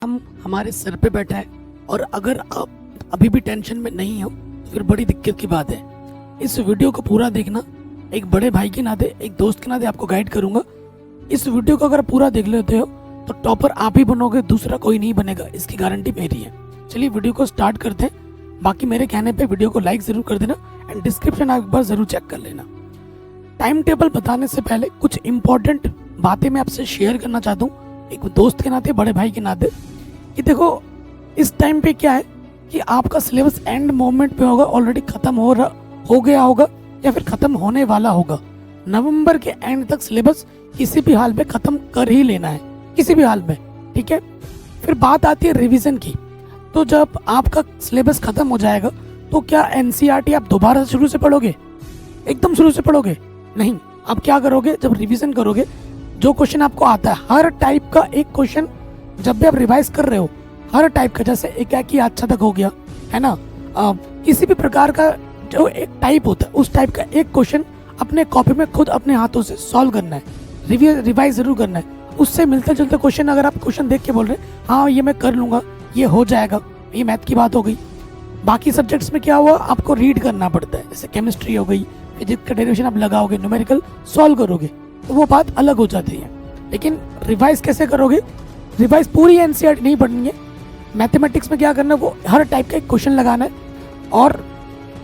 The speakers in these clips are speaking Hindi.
हम हमारे सर पे बैठा है और अगर आप अभी भी टेंशन में नहीं हो तो फिर बड़ी दिक्कत की बात है। इस वीडियो को पूरा देखना। एक बड़े भाई के नाते, एक दोस्त के नाते आपको गाइड करूंगा। इस वीडियो को अगर पूरा देख लेते हो तो टॉपर आप ही बनोगे, दूसरा कोई नहीं बनेगा, इसकी गारंटी मेरी है। चलिए वीडियो को स्टार्ट करते हैं। बाकी मेरे कहने पे वीडियो को लाइक जरूर कर देना एंड डिस्क्रिप्शन आप एक बार जरूर चेक कर लेना। टाइम टेबल बताने से पहले कुछ इंपॉर्टेंट बातें मैं आपसे शेयर करना चाहता हूँ, एक दोस्त के नाते, बड़े भाई के नाते। कि देखो इस टाइम पे क्या है कि आपका सिलेबस एंड मोमेंट पे होगा, ऑलरेडी खत्म हो गया होगा या फिर खत्म होने वाला होगा। नवंबर के एंड तक सिलेबस किसी भी हाल में खत्म कर ही लेना है, किसी भी हाल में, ठीक है। फिर बात आती है रिवीजन की। तो जब आपका सिलेबस खत्म हो जाएगा तो क्या एनसीईआरटी आप दोबारा शुरू से पढ़ोगे? एकदम शुरू से पढ़ोगे? नहीं। आप क्या करोगे? जब रिवीजन करोगे, जो क्वेश्चन आपको आता है, हर टाइप का एक क्वेश्चन जब भी आप रिवाइज कर रहे हो, हर टाइप का, जैसे एकाकी अच्छा तक हो गया है ना, किसी भी प्रकार का जो एक टाइप होता है उस टाइप का एक क्वेश्चन अपने कॉपी में खुद अपने हाथों से सॉल्व करना है, रिवाइज जरूर करना है। उससे मिलते जुलते क्वेश्चन अगर आप क्वेश्चन देख के बोल रहे हैं हाँ ये मैं कर लूंगा, ये हो जाएगा, ये मैथ की बात हो गई। बाकी सब्जेक्ट्स में क्या हुआ, आपको रीड करना पड़ता है। जैसे केमिस्ट्री हो गई, फिजिक्स का डेरिवेशन आप लगाओगे, न्यूमेरिकल सॉल्व करोगे, तो वो बात अलग हो जाती है। लेकिन रिवाइज कैसे करोगे? रिवाइज पूरी एनसीईआरटी नहीं पढ़नी है। मैथमेटिक्स में क्या करना है, वो हर टाइप का एक क्वेश्चन लगाना है। और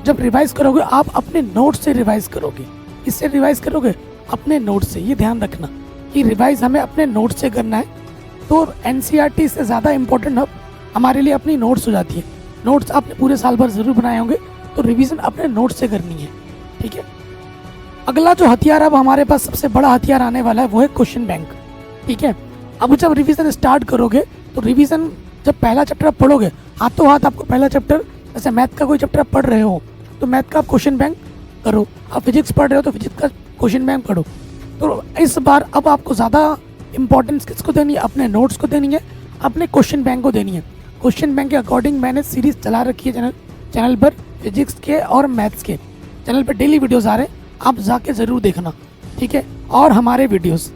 जब रिवाइज करोगे आप अपने नोट से रिवाइज करोगे। इससे रिवाइज करोगे अपने नोट से, ये ध्यान रखना कि रिवाइज हमें अपने नोट से करना है। तो एनसीईआरटी से ज़्यादा इंपॉर्टेंट हमारे लिए अपनी नोट्स हो जाती है। नोट्स आपने पूरे साल भर जरूर बनाए होंगे, तो रिवीजन अपने नोट से करनी है, ठीक है। अगला जो हथियार अब हमारे पास सबसे बड़ा हथियार आने वाला है वो है क्वेश्चन बैंक, ठीक है। अब जब रिवीजन स्टार्ट करोगे तो रिवीजन जब पहला चैप्टर आप पढ़ोगे, हाथों हाथ आपको पहला चैप्टर, जैसे मैथ का कोई चैप्टर आप पढ़ रहे हो तो मैथ का आप क्वेश्चन बैंक करो। आप फिजिक्स पढ़ रहे हो तो फिजिक्स का क्वेश्चन बैंक पढ़ो। तो इस बार अब आपको ज़्यादा इंपॉर्टेंस किसको देनी है? अपने नोट्स को देनी है, अपने क्वेश्चन बैंक को देनी है। क्वेश्चन बैंक के अकॉर्डिंग मैंने सीरीज चला रखी है चैनल पर, फिजिक्स के और मैथ्स के चैनल पर डेली वीडियोज़ आ रहे हैं, आप जाके ज़रूर देखना, ठीक है। और हमारे वीडियोज़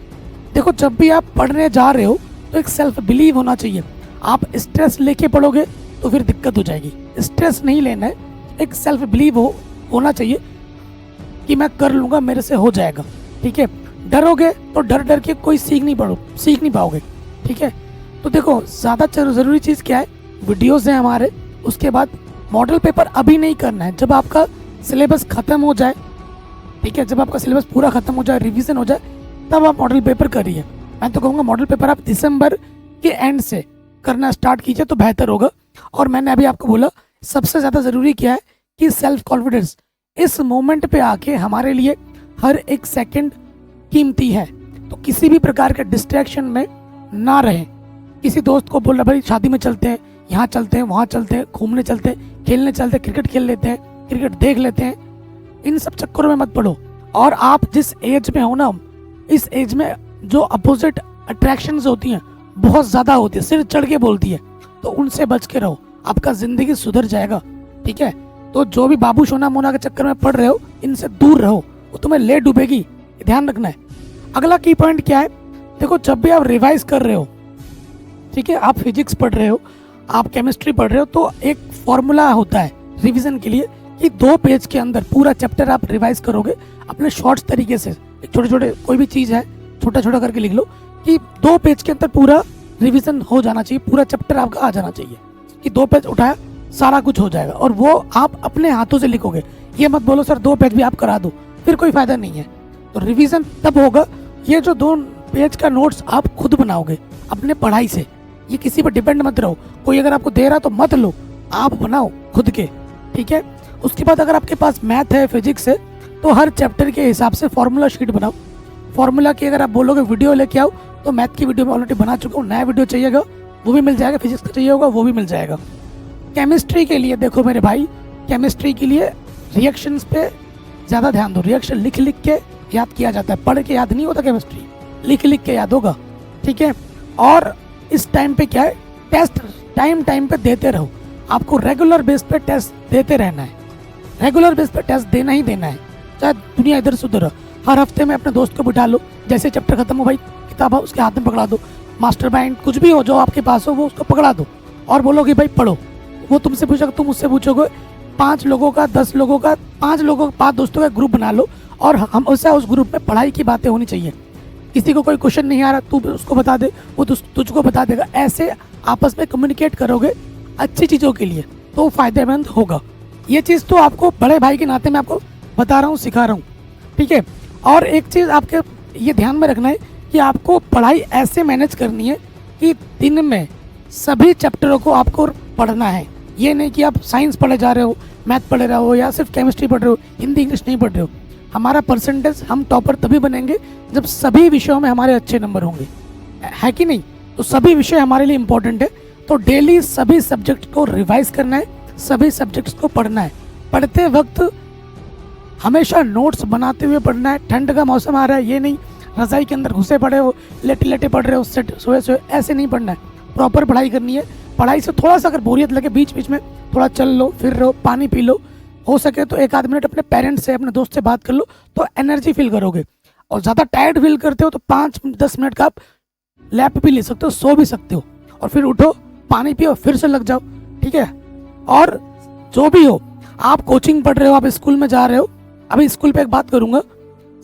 देखो, जब भी आप पढ़ने जा रहे हो तो एक सेल्फ बिलीव होना चाहिए। आप स्ट्रेस लेके पढ़ोगे तो फिर दिक्कत हो जाएगी। स्ट्रेस नहीं लेना है, एक सेल्फ बिलीव होना चाहिए कि मैं कर लूँगा, मेरे से हो जाएगा, ठीक है। डरोगे तो डर डर के कोई सीख नहीं पाओगे, ठीक है। तो देखो ज़्यादा ज़रूरी चीज़ क्या है, वीडियोज़ हैं हमारे। उसके बाद मॉडल पेपर अभी नहीं करना है, जब आपका सिलेबस ख़त्म हो जाए, ठीक है, जब आपका सिलेबस पूरा ख़त्म हो जाए, रिविज़न हो जाए, तब आप मॉडल पेपर करिए। मैं तो कहूँगा मॉडल पेपर आप दिसंबर के एंड से करना स्टार्ट कीजिए तो बेहतर होगा। और मैंने अभी आपको बोला सबसे ज़्यादा ज़रूरी क्या है कि सेल्फ कॉन्फिडेंस। इस मोमेंट पे आके हमारे लिए हर एक सेकंड कीमती है, तो किसी भी प्रकार के डिस्ट्रैक्शन में ना रहें। किसी दोस्त को बोल रहा भाई शादी में चलते हैं, यहाँ चलते हैं, वहाँ चलते हैं, घूमने चलते हैं, खेलने चलते हैं, क्रिकेट खेल लेते हैं, क्रिकेट देख लेते हैं, इन सब चक्करों में मत पड़ो। और आप जिस एज में हो ना, इस एज में जो अपोजिट अट्रैक्शंस होती हैं बहुत ज़्यादा होती है, सिर चढ़ के बोलती है, तो उनसे बच के रहो, आपका ज़िंदगी सुधर जाएगा, ठीक है। तो जो भी बाबू सोना मोना के चक्कर में पड़ रहे हो, इनसे दूर रहो, वो तुम्हें ले डूबेगी, ध्यान रखना है। अगला की पॉइंट क्या है, देखो जब भी आप रिवाइज कर रहे हो, ठीक है, आप फिजिक्स पढ़ रहे हो, आप केमिस्ट्री पढ़ रहे हो, तो एक फॉर्मूला होता है रिविजन के लिए कि 2 पेज के अंदर पूरा चैप्टर आप रिवाइज करोगे अपने शॉर्ट्स तरीके से। छोटे छोटे कोई भी चीज़ है छोटा छोटा करके लिख लो कि 2 पेज के अंदर पूरा रिवीजन हो जाना चाहिए, पूरा चैप्टर आपका आ जाना चाहिए कि 2 पेज उठाया सारा कुछ हो जाएगा। और वो आप अपने हाथों से लिखोगे, ये मत बोलो सर 2 पेज भी आप करा दो, फिर कोई फायदा नहीं है। तो रिवीजन तब होगा, ये जो 2 पेज का नोट्स आप खुद बनाओगे अपने पढ़ाई से, ये किसी पर डिपेंड मत रहो। कोई अगर आपको दे रहा तो मत लो, आप बनाओ खुद के, ठीक है। उसके बाद अगर आपके पास मैथ है, फिजिक्स है, तो हर चैप्टर के हिसाब से फॉर्मूला शीट बनाओ। फॉर्मूला की अगर आप बोलोगे वीडियो लेके आओ, तो मैथ की वीडियो में ऑलरेडी बना चुका हूँ, नया वीडियो चाहिएगा वो भी मिल जाएगा, फिजिक्स का चाहिए होगा वो भी मिल जाएगा। केमिस्ट्री के लिए देखो मेरे भाई, केमिस्ट्री के लिए रिएक्शंस पे ज़्यादा ध्यान दो। रिएक्शन लिख लिख के याद किया जाता है, पढ़ के याद नहीं होता केमिस्ट्री, लिख लिख के याद होगा, ठीक है। और इस टाइम पे क्या है, टेस्ट टाइम पे देते रहो। आपको रेगुलर बेस पे टेस्ट देते रहना है, रेगुलर बेस पे टेस्ट देना ही देना है, चाहे दुनिया इधर से उधर। हर हफ्ते में अपने दोस्त को बिठा लो, जैसे चैप्टर खत्म हो भाई किताब उसके हाथ में पकड़ा दो, मास्टरमाइंड कुछ भी हो जो आपके पास हो, वो उसको पकड़ा दो और बोलो कि भाई पढ़ो। वो तुमसे पूछेगा, तुम उससे पूछोगे। 5 लोगों का, 10 लोगों का, 5 लोगों, 5 दोस्तों का ग्रुप बना लो और हम उससे उस ग्रुप में पढ़ाई की बातें होनी चाहिए। किसी को कोई क्वेश्चन नहीं आ रहा, तू उसको बता दे, वो तुझको बता देगा। ऐसे आपस में कम्युनिकेट करोगे अच्छी चीज़ों के लिए तो फ़ायदेमंद होगा। ये चीज़ तो आपको बड़े भाई के नाते मैं आपको बता रहा हूँ, सिखा रहा हूँ, ठीक है। और एक चीज़ आपके ये ध्यान में रखना है कि आपको पढ़ाई ऐसे मैनेज करनी है कि दिन में सभी चैप्टरों को आपको पढ़ना है। ये नहीं कि आप साइंस पढ़े जा रहे हो, मैथ पढ़ रहे हो या सिर्फ केमिस्ट्री पढ़ रहे हो, हिंदी इंग्लिश नहीं पढ़ रहे हो। हमारा परसेंटेज, हम टॉपर तभी बनेंगे जब सभी विषयों में हमारे अच्छे नंबर होंगे, है कि नहीं। तो सभी विषय हमारे लिए इम्पोर्टेंट है। तो डेली सभी सब्जेक्ट को रिवाइज करना है, सभी सब्जेक्ट्स को पढ़ना है। पढ़ते वक्त हमेशा नोट्स बनाते हुए पढ़ना है। ठंड का मौसम आ रहा है, ये नहीं रज़ाई के अंदर घुसे पड़े हो, लेटे लेटे पढ़ रहे हो, सोए सोए, ऐसे नहीं पढ़ना है। प्रॉपर पढ़ाई करनी है। पढ़ाई से थोड़ा सा अगर बोरियत लगे, बीच बीच में थोड़ा चल लो, फिर रहो, पानी पी लो, हो सके तो 1 आध मिनट अपने पेरेंट्स से, अपने दोस्त से बात कर लो, तो एनर्जी फील करोगे। और ज़्यादा टायर्ड फील करते हो तो 5-10 मिनट का आप लैप भी ले सकते हो, सो भी सकते हो, और फिर उठो, पानी पियो, फिर से लग जाओ, ठीक है। और जो भी हो, आप कोचिंग पढ़ रहे हो, आप स्कूल में जा रहे हो, अभी स्कूल पे एक बात करूंगा,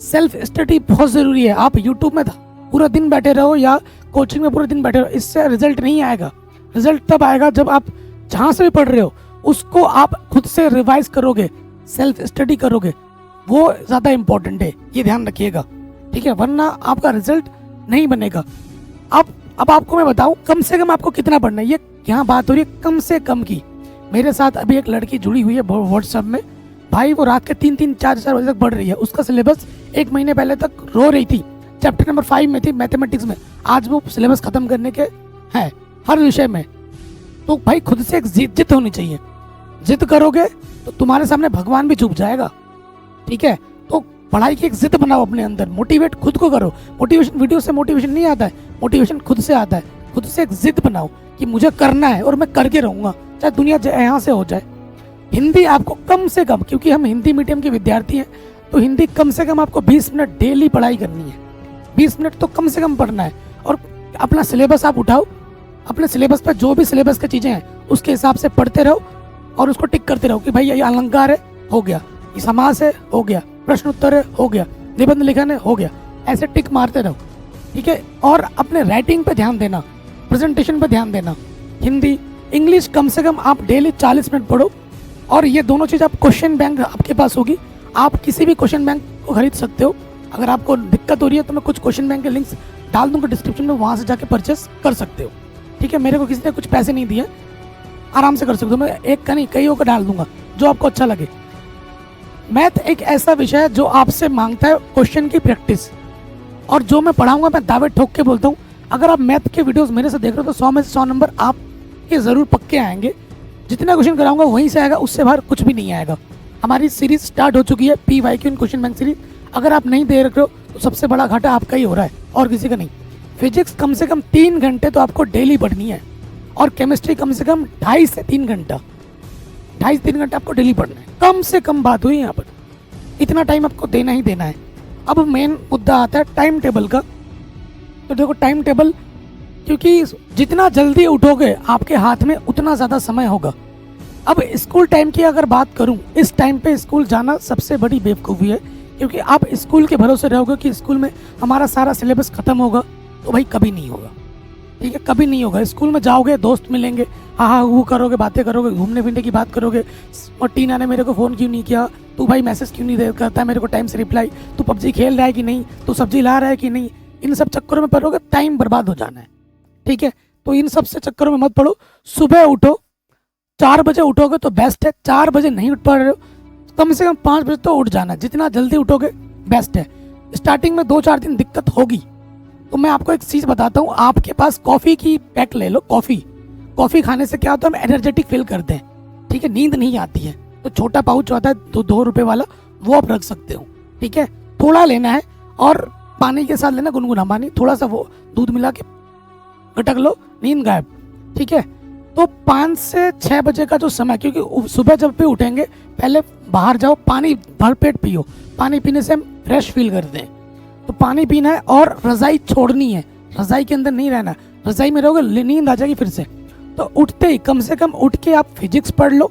सेल्फ स्टडी बहुत ज़रूरी है। आप यूट्यूब में पूरा दिन बैठे रहो या कोचिंग में पूरा दिन बैठे रहो, इससे रिजल्ट नहीं आएगा। रिजल्ट तब आएगा जब आप जहाँ से भी पढ़ रहे हो उसको आप खुद से रिवाइज करोगे, सेल्फ स्टडी करोगे, वो ज़्यादा इम्पोर्टेंट है, ये ध्यान रखिएगा, ठीक है। वरना आपका रिजल्ट नहीं बनेगा। अब आपको मैं बताऊं कम से कम आपको कितना पढ़ना है। ये यहाँ बात हो रही है कम से कम की। मेरे साथ अभी एक लड़की जुड़ी हुई है व्हाट्सएप में, भाई वो रात के 3-3, 4-4 बजे तक पढ़ रही है। उसका सिलेबस 1 महीने पहले तक रो रही थी, चैप्टर नंबर 5 में थी, मैथमेटिक्स में। आज वो सिलेबस खत्म करने के हैं हर विषय में। तो भाई खुद से एक जिद होनी चाहिए। जिद करोगे तो तुम्हारे सामने भगवान भी झुक जाएगा, ठीक है। तो पढ़ाई की एक जिद बनाओ अपने अंदर, मोटिवेट खुद को करो। मोटिवेशन वीडियो से मोटिवेशन नहीं आता है, मोटिवेशन खुद से आता है। खुद से एक जिद बनाओ कि मुझे करना है और मैं करके रहूंगा, चाहे दुनिया यहाँ से हो जाए। हिंदी आपको कम से कम, क्योंकि हम हिंदी मीडियम के विद्यार्थी हैं, तो हिंदी कम से कम आपको 20 मिनट डेली पढ़ाई करनी है। 20 मिनट तो कम से कम पढ़ना है। और अपना सिलेबस आप उठाओ, अपने सिलेबस पर जो भी सिलेबस की चीज़ें हैं उसके हिसाब से पढ़ते रहो और उसको टिक करते रहो कि भाई ये अलंकार है, हो गया, ये समास है, हो गया, प्रश्न उत्तर है, हो गया, निबंध लेखन है, हो गया। ऐसे टिक मारते रहो, ठीक है। और अपने राइटिंग पे ध्यान देना, प्रेजेंटेशन पे ध्यान देना। हिंदी इंग्लिश कम से कम आप डेली 40 मिनट पढ़ो। और ये दोनों चीज़, आप क्वेश्चन बैंक आपके पास होगी, आप किसी भी क्वेश्चन बैंक को खरीद सकते हो। अगर आपको दिक्कत हो रही है तो मैं कुछ क्वेश्चन बैंक के लिंक्स डाल दूंगा डिस्क्रिप्शन में, वहाँ से जाके परचेस कर सकते हो, ठीक है। मेरे को किसी ने कुछ पैसे नहीं दिए, आराम से कर सकते हो। मैं एक का नहीं, कईयों का डाल दूंगा, जो आपको अच्छा लगे। मैथ एक ऐसा विषय है जो आपसे मांगता है क्वेश्चन की प्रैक्टिस। और जो मैं पढ़ाऊंगा, मैं दावे ठोक के बोलता हूँ, अगर आप मैथ के वीडियोस मेरे से देख रहे हो तो 100 में से 100 नंबर आपके ज़रूर पक्के आएंगे। जितना क्वेश्चन कराऊंगा वहीं से आएगा, उससे बाहर कुछ भी नहीं आएगा। हमारी सीरीज स्टार्ट हो चुकी है, PYQ इन क्वेश्चन बैंक सीरीज। अगर आप नहीं दे रहे हो तो सबसे बड़ा घाटा आपका ही हो रहा है और किसी का नहीं। फिजिक्स कम से कम 3 घंटे तो आपको डेली पढ़नी है, और केमिस्ट्री कम से कम 2.5 से 3 घंटा, 2.5 से 3 घंटे आपको डेली पढ़ना है। कम से कम बात हुई यहाँ पर, इतना टाइम आपको देना ही देना है। अब मेन मुद्दा आता है टाइम टेबल का। तो देखो टाइम टेबल, क्योंकि जितना जल्दी उठोगे आपके हाथ में उतना ज़्यादा समय होगा। अब स्कूल टाइम की अगर बात करूं, इस टाइम पे स्कूल जाना सबसे बड़ी बेवकूफ़ी है, क्योंकि आप स्कूल के भरोसे रहोगे कि स्कूल में हमारा सारा सिलेबस ख़त्म होगा, तो भाई कभी नहीं होगा, ठीक है, कभी नहीं होगा। स्कूल में जाओगे, दोस्त मिलेंगे, हाँ वो करोगे, बातें करोगे, घूमने फिरने की बात करोगे। और टीना ने मेरे को फ़ोन क्यों नहीं किया, तू भाई मैसेज क्यों नहीं करता है मेरे को टाइम से रिप्लाई, तू PUBG खेल रहा है कि नहीं, तू सब्जी ला रहा है कि नहीं, इन सब चक्करों में पढ़ोगे, टाइम बर्बाद हो जाना है, ठीक है। तो इन सब से चक्करों में मत पड़ो। सुबह उठो, 4 बजे उठोगे तो बेस्ट है। 4 बजे नहीं उठ पा रहे हो, कम से कम 5 बजे तो उठ जाना, जितना जल्दी उठोगे बेस्ट है। स्टार्टिंग में 2-4 दिन दिक्कत होगी, तो मैं आपको एक चीज़ बताता हूँ। आपके पास कॉफ़ी की पैक ले लो। कॉफ़ी खाने से क्या होता है, हम एनर्जेटिक फील करते हैं, ठीक है, नींद नहीं आती है। तो छोटा पाउच आता है 2 रुपये वाला, वो आप रख सकते हो, ठीक है। थोड़ा लेना है और पानी के साथ लेना, गुनगुना पानी, थोड़ा सा वो दूध मिला के गटक लो, नींद गायब, ठीक है। तो 5 से 6 बजे का जो समय, क्योंकि सुबह जब भी उठेंगे पहले बाहर जाओ, पानी भर पेट पियो। पानी पीने से हम फ्रेश फील करते हैं, तो पानी पीना है और रज़ाई छोड़नी है, रज़ाई के अंदर नहीं रहना। रजाई में रहोगे नींद आ जाएगी फिर से। तो उठते ही कम से कम उठ के आप फिजिक्स पढ़ लो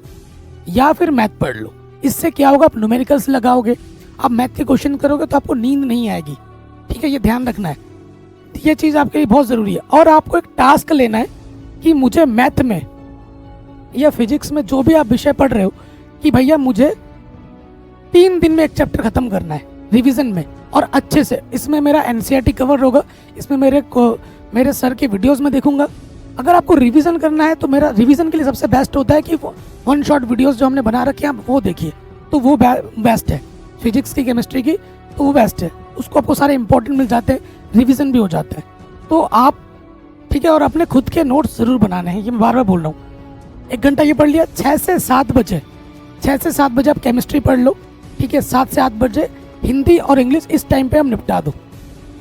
या फिर मैथ पढ़ लो। इससे क्या होगा, आप न्यूमेरिकल्स लगाओगे, आप मैथ के क्वेश्चन करोगे तो आपको नींद नहीं आएगी। ठीक है, ये ध्यान रखना है, ये चीज़ आपके लिए बहुत ज़रूरी है। और आपको एक टास्क लेना है कि मुझे मैथ में या फिजिक्स में जो भी आप विषय पढ़ रहे हो कि भैया मुझे 3 दिन में एक चैप्टर खत्म करना है रिवीजन में और अच्छे से। इसमें मेरा एनसीईआरटी कवर होगा, इसमें मेरे सर के वीडियोस में देखूंगा। अगर आपको रिवीजन करना है तो मेरा रिवीजन के लिए सबसे बेस्ट होता है कि वन शॉट वीडियोस जो हमने बना रखे हैं आप वो देखिए, तो वो बेस्ट है। फिजिक्स की, केमिस्ट्री की, तो वो बेस्ट है, उसको आपको सारे इंपॉर्टेंट मिल जाते हैं, रिवीजन भी हो जाता है। तो आप ठीक है, और अपने खुद के नोट्स ज़रूर बनाने हैं, ये मैं बार बार बोल रहा हूँ। 1 घंटा ये पढ़ लिया, 6 से 7 बजे आप केमिस्ट्री पढ़ लो। ठीक है, 7 से 8 बजे हिंदी और इंग्लिश इस टाइम पे हम निपटा दो।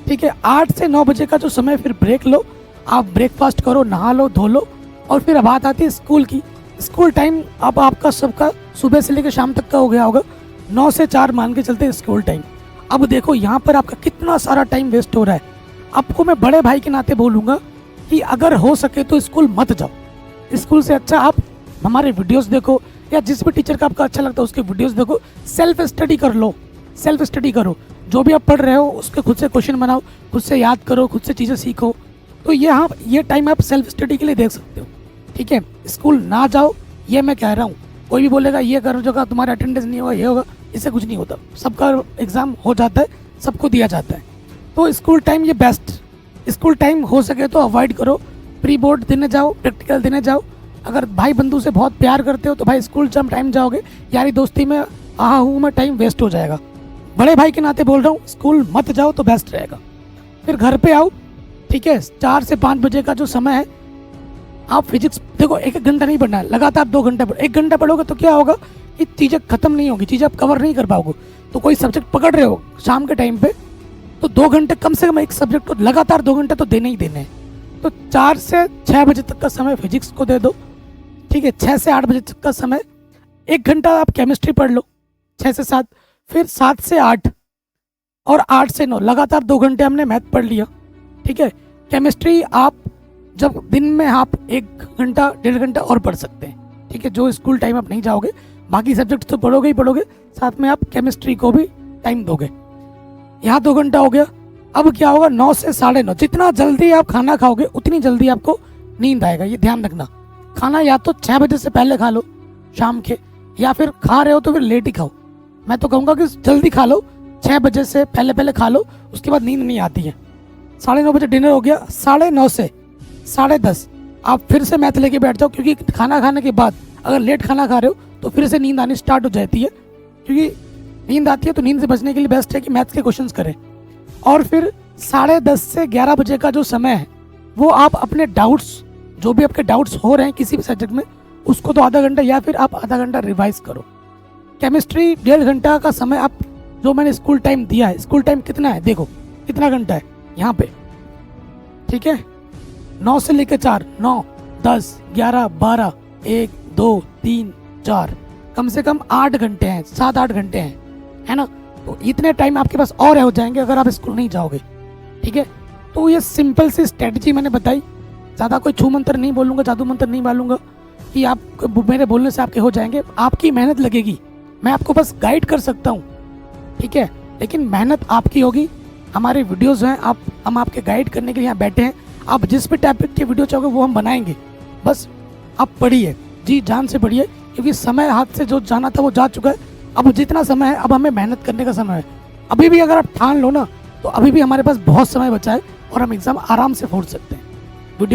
ठीक है, 8 से 9 बजे का जो समय फिर ब्रेक लो, आप ब्रेकफास्ट करो, नहा लो, धो लो, और फिर अब बात आती है स्कूल की। स्कूल टाइम अब आपका सबका सुबह से लेकर शाम तक का हो गया होगा, 9 से 4 मान के चलते हैं स्कूल टाइम। अब देखो यहाँ पर आपका कितना सारा टाइम वेस्ट हो रहा है। आपको मैं बड़े भाई के नाते बोलूँगा कि अगर हो सके तो स्कूल मत जाओ। स्कूल से अच्छा आप हमारे वीडियोस देखो, या जिस भी टीचर का आपका अच्छा लगता है उसके वीडियोस देखो, सेल्फ स्टडी कर लो, सेल्फ स्टडी करो। जो भी आप पढ़ रहे हो उसके खुद से क्वेश्चन बनाओ, खुद से याद करो, खुद से चीज़ें सीखो। तो ये टाइम आप सेल्फ स्टडी के लिए देख सकते हो। ठीक है, स्कूल ना जाओ ये मैं कह रहा हूँ। कोई भी बोलेगा ये करो जगह तुम्हारा अटेंडेंस नहीं होगा, ये होगा, इससे कुछ नहीं होता। सबका एग्ज़ाम हो जाता है, सबको दिया जाता है। तो स्कूल टाइम ये बेस्ट, स्कूल टाइम हो सके तो अवॉइड करो। प्री बोर्ड देने जाओ, प्रैक्टिकल देने जाओ। अगर भाई बंधु से बहुत प्यार करते हो तो भाई स्कूल जब टाइम जाओगे, यारी दोस्ती में आहा हूँ में टाइम वेस्ट हो जाएगा। बड़े भाई के नाते बोल रहा हूँ, स्कूल मत जाओ तो बेस्ट रहेगा। फिर घर पे आओ, ठीक है, 4 से 5 बजे का जो समय है, आप फिजिक्स देखो, 1 घंटा नहीं पढ़ना है, लगातार 2 घंटे 1 घंटा पढ़ोगे तो क्या होगा कि चीज़ें खत्म नहीं होगी, चीज़ें आप कवर नहीं कर पाओगे। तो कोई सब्जेक्ट पकड़ रहे हो शाम के टाइम पे, तो 2 घंटे कम से कम एक सब्जेक्ट को लगातार 2 घंटे तो देने ही देने हैं। तो 4 से 6 बजे तक का समय फिजिक्स को दे दो। ठीक है, 6 से 8 बजे तक का समय 1 घंटा आप केमिस्ट्री पढ़ लो, 6 से 7, फिर 7 से 8 और 8 से 9 लगातार 2 घंटे हमने मैथ पढ़ लिया। ठीक है, केमिस्ट्री आप जब दिन में आप 1 घंटा 1.5 घंटा और पढ़ सकते हैं। ठीक है, जो स्कूल टाइम आप नहीं जाओगे, बाकी सब्जेक्ट तो पढ़ोगे ही पढ़ोगे, साथ में आप केमिस्ट्री को भी टाइम दोगे। यहाँ 2 घंटा हो गया। अब क्या होगा, 9 से 9:30, जितना जल्दी आप खाना खाओगे उतनी जल्दी आपको नींद आएगा, ये ध्यान रखना। खाना या तो 6 बजे से पहले खा लो शाम के, या फिर खा रहे हो तो फिर लेट ही खाओ। मैं तो कहूँगा कि जल्दी खा लो, 6 बजे से पहले खा लो, उसके बाद नींद नहीं आती है। 9:30 बजे डिनर हो गया, 9:30 से 10:30 आप फिर से मैथ लेके बैठ जाओ, क्योंकि खाना खाने के बाद अगर लेट खाना खा रहे हो तो फिर से नींद आनी स्टार्ट हो जाती है। क्योंकि नींद आती है तो नींद से बचने के लिए बेस्ट है कि मैथ के क्वेश्चंस करें। और फिर 10:30 से 11 बजे का जो समय है वो आप अपने डाउट्स, जो भी आपके डाउट्स हो रहे हैं किसी भी सब्जेक्ट में, उसको तो आधा घंटा या फिर आप आधा घंटा रिवाइज करो। केमिस्ट्री 1.5 घंटा का समय आप, जो मैंने स्कूल टाइम दिया है, स्कूल टाइम कितना है देखो, कितना घंटा है यहाँ पे। ठीक है, 9 से लेकर 4, 9, 10, 11, 12, 1, 2, 3, 4, कम से कम 8 घंटे हैं, 7-8 घंटे हैं, है ना। तो इतने टाइम आपके पास और हो जाएंगे अगर आप स्कूल नहीं जाओगे। ठीक है, तो ये सिंपल सी स्ट्रेटजी मैंने बताई, ज़्यादा कोई छू मंत्र नहीं बोलूँगा, जादू मंत्र नहीं बोलूँगा कि आप मेरे बोलने से आपके हो जाएंगे। आपकी मेहनत लगेगी, मैं आपको बस गाइड कर सकता हूँ। ठीक है, लेकिन मेहनत आपकी होगी। हमारे वीडियोज़ हैं, हम आपके गाइड करने के लिए यहाँ बैठे हैं। आप जिस भी टॉपिक की वीडियो चाहोगे वो हम बनाएंगे, बस आप पढ़िए, जी जान से पढ़िए, क्योंकि समय हाथ से जो जाना था वो जा चुका है। अब जितना समय है, अब हमें मेहनत करने का समय है। अभी भी अगर आप ठान लो ना, तो अभी भी हमारे पास बहुत समय बचा है और हम एग्ज़ाम आराम से फोड़ सकते हैं।